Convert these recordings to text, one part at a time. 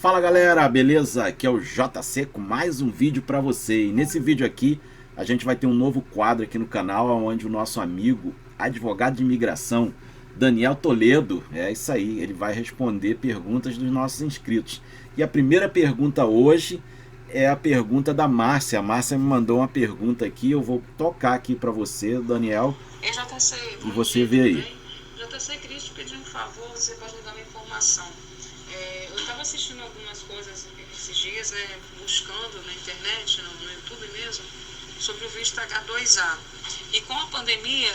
Fala galera, beleza? Aqui é o JC com mais um vídeo para você. E nesse vídeo aqui a gente vai ter um novo quadro aqui no canal, onde o nosso amigo advogado de imigração Daniel Toledo, é isso aí, ele vai responder perguntas dos nossos inscritos. E a primeira pergunta hoje é a pergunta da Márcia. A Márcia me mandou uma pergunta aqui, eu vou tocar aqui para você, Daniel. Ei, JC, e você vê aí. JC, queria te pedir um favor, você pode me dar uma informação. Eu estava assistindo algumas coisas esses dias, buscando na internet, no YouTube mesmo, sobre o visto H2A. E com a pandemia,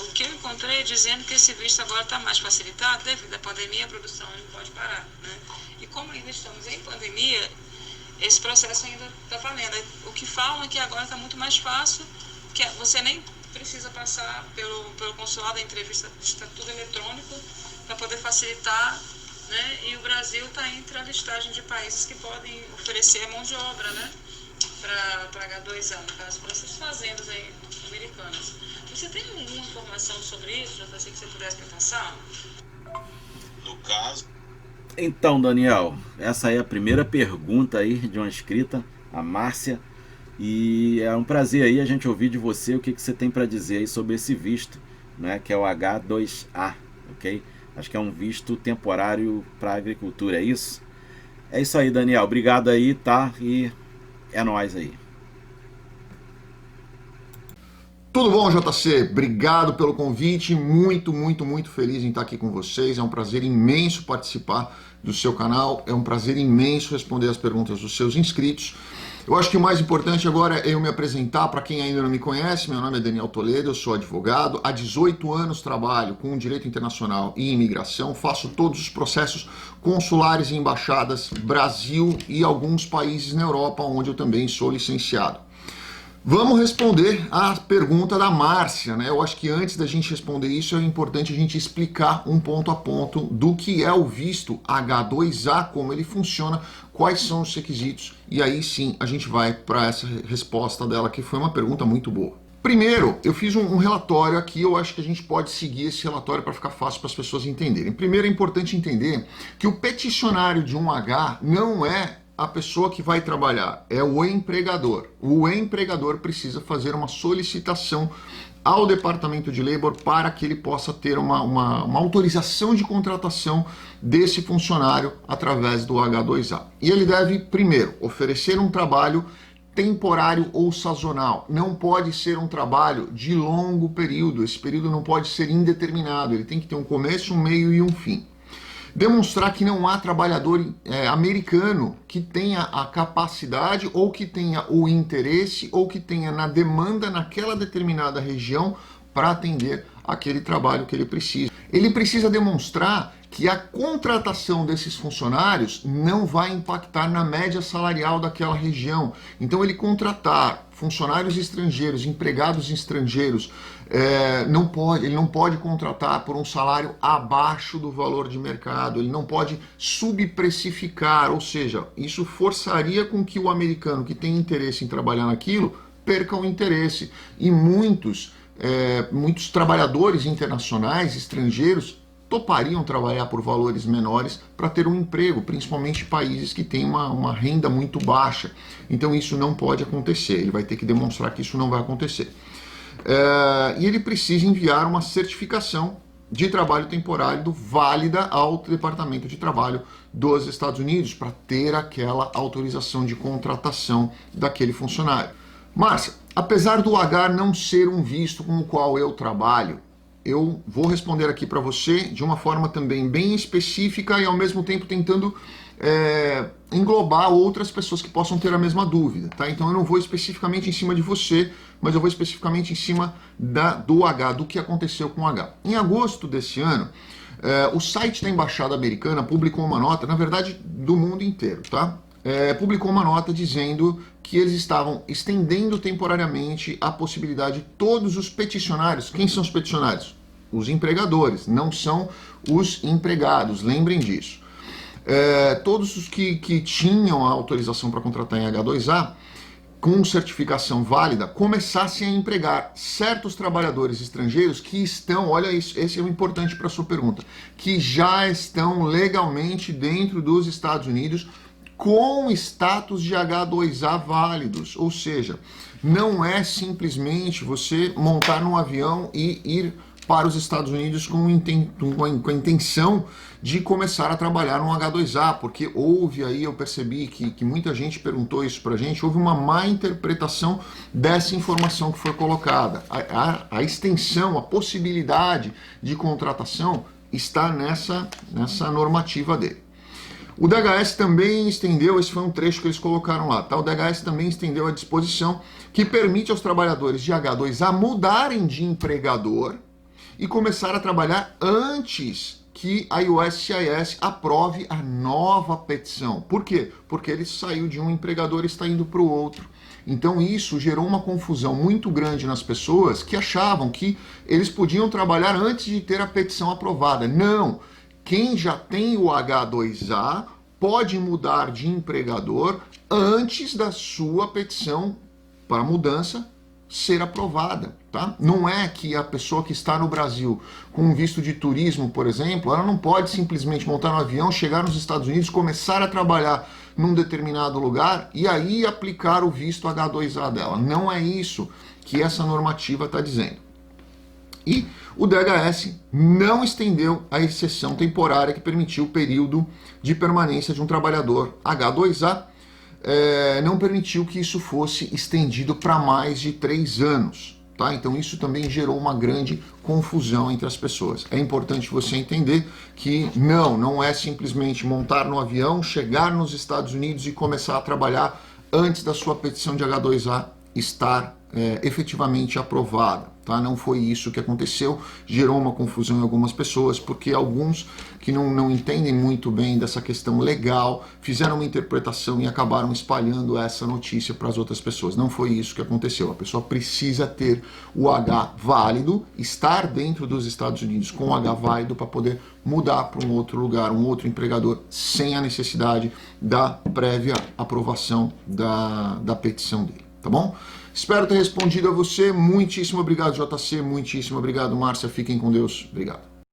o que eu encontrei dizendo que esse visto agora está mais facilitado, devido à pandemia, a produção não pode parar, né? E como ainda estamos em pandemia, esse processo ainda está valendo. O que falam é que agora está muito mais fácil, que você nem precisa passar pelo consulado, a entrevista está tudo eletrônico, para poder facilitar, né? E o Brasil está entre a listagem de países que podem oferecer mão de obra, né? Para H2A, no caso, para essas fazendas aí americanas. Você tem alguma informação sobre isso? Já sei que você pudesse me passar? No caso... Então, Daniel, essa aí é a primeira pergunta aí de uma inscrita, a Márcia. E é um prazer aí a gente ouvir de você o que você tem para dizer aí sobre esse visto, né, que é o H2A, ok? Acho que é um visto temporário para agricultura, é isso? É isso aí, Daniel. Obrigado aí, tá? E é nóis aí. Tudo bom, JC? Obrigado pelo convite. Muito feliz em estar aqui com vocês. É um prazer imenso participar do seu canal. É um prazer imenso responder as perguntas dos seus inscritos. Eu acho que o mais importante agora é eu me apresentar. Para quem ainda não me conhece, meu nome é Daniel Toledo, eu sou advogado. Há 18 anos trabalho com direito internacional e imigração. Faço todos os processos consulares e embaixadas, Brasil e alguns países na Europa, onde eu também sou licenciado. Vamos responder a pergunta da Márcia, né? Eu acho que antes da gente responder isso é importante a gente explicar um ponto a ponto do que é o visto H2A, como ele funciona, quais são os requisitos, e aí sim a gente vai para essa resposta dela, que foi uma pergunta muito boa. Primeiro, eu fiz um relatório aqui, eu acho que a gente pode seguir esse relatório para ficar fácil para as pessoas entenderem. Primeiro é importante entender que o peticionário de um H não é a pessoa que vai trabalhar, é o empregador. O empregador precisa fazer uma solicitação ao Departamento de Labor para que ele possa ter uma autorização de contratação desse funcionário através do H2A. E ele deve, primeiro, oferecer um trabalho temporário ou sazonal. Não pode ser um trabalho de longo período, esse período não pode ser indeterminado, ele tem que ter um começo, um meio e um fim. Demonstrar que não há trabalhador americano que tenha a capacidade ou que tenha o interesse ou que tenha na demanda naquela determinada região para atender aquele trabalho que ele precisa. Ele precisa demonstrar que a contratação desses funcionários não vai impactar na média salarial daquela região. Então ele contratar funcionários estrangeiros, empregados estrangeiros, ele não pode contratar por um salário abaixo do valor de mercado, ele não pode subprecificar, ou seja, isso forçaria com que o americano que tem interesse em trabalhar naquilo perca o interesse. E muitos trabalhadores internacionais, estrangeiros, topariam trabalhar por valores menores para ter um emprego, principalmente países que têm uma renda muito baixa. Então isso não pode acontecer, ele vai ter que demonstrar que isso não vai acontecer. E ele precisa enviar uma certificação de trabalho temporário válida ao Departamento de Trabalho dos Estados Unidos para ter aquela autorização de contratação daquele funcionário. Márcia, apesar do H não ser um visto com o qual eu trabalho, eu vou responder aqui para você de uma forma também bem específica e ao mesmo tempo tentando englobar outras pessoas que possam ter a mesma dúvida, tá? Então eu não vou especificamente em cima de você, mas eu vou especificamente em cima do H, do que aconteceu com o H. Em agosto desse ano, o site da Embaixada Americana publicou uma nota, na verdade do mundo inteiro, tá? Publicou uma nota dizendo que eles estavam estendendo temporariamente a possibilidade de todos os peticionários. Quem são os peticionários? Os empregadores, não são os empregados, lembrem disso. Todos os que tinham a autorização para contratar em H2A com certificação válida, começassem a empregar certos trabalhadores estrangeiros que estão, olha isso, esse é o importante para a sua pergunta, que já estão legalmente dentro dos Estados Unidos com status de H2A válidos, ou seja, não é simplesmente você montar num avião e ir para os Estados Unidos com a intenção de começar a trabalhar no H2A, porque houve aí, eu percebi que muita gente perguntou isso pra gente, houve uma má interpretação dessa informação que foi colocada. A extensão, a possibilidade de contratação está nessa normativa dele. O DHS também estendeu, esse foi um trecho que eles colocaram lá, tá? O DHS também estendeu a disposição que permite aos trabalhadores de H2A mudarem de empregador e começar a trabalhar antes que a USCIS aprove a nova petição. Por quê? Porque ele saiu de um empregador e está indo para o outro. Então isso gerou uma confusão muito grande nas pessoas que achavam que eles podiam trabalhar antes de ter a petição aprovada. Não! Quem já tem o H2A pode mudar de empregador antes da sua petição para mudança ser aprovada, tá? Não é que a pessoa que está no Brasil com um visto de turismo, por exemplo, ela não pode simplesmente montar no avião, chegar nos Estados Unidos, começar a trabalhar num determinado lugar e aí aplicar o visto H2A dela. Não é isso que essa normativa está dizendo. E o DHS não estendeu a exceção temporária que permitiu o período de permanência de um trabalhador H2A, não permitiu que isso fosse estendido para mais de 3 anos. Tá? Então isso também gerou uma grande confusão entre as pessoas. É importante você entender que não é simplesmente montar no avião, chegar nos Estados Unidos e começar a trabalhar antes da sua petição de H2A estar efetivamente aprovada. Tá? Não foi isso que aconteceu, gerou uma confusão em algumas pessoas, porque alguns que não entendem muito bem dessa questão legal, fizeram uma interpretação e acabaram espalhando essa notícia para as outras pessoas. Não foi isso que aconteceu. A pessoa precisa ter o H válido, estar dentro dos Estados Unidos com o H válido para poder mudar para um outro lugar, um outro empregador, sem a necessidade da prévia aprovação da petição dele. Tá bom? Espero ter respondido a você. Muitíssimo obrigado, JC. Muitíssimo obrigado, Márcia. Fiquem com Deus. Obrigado.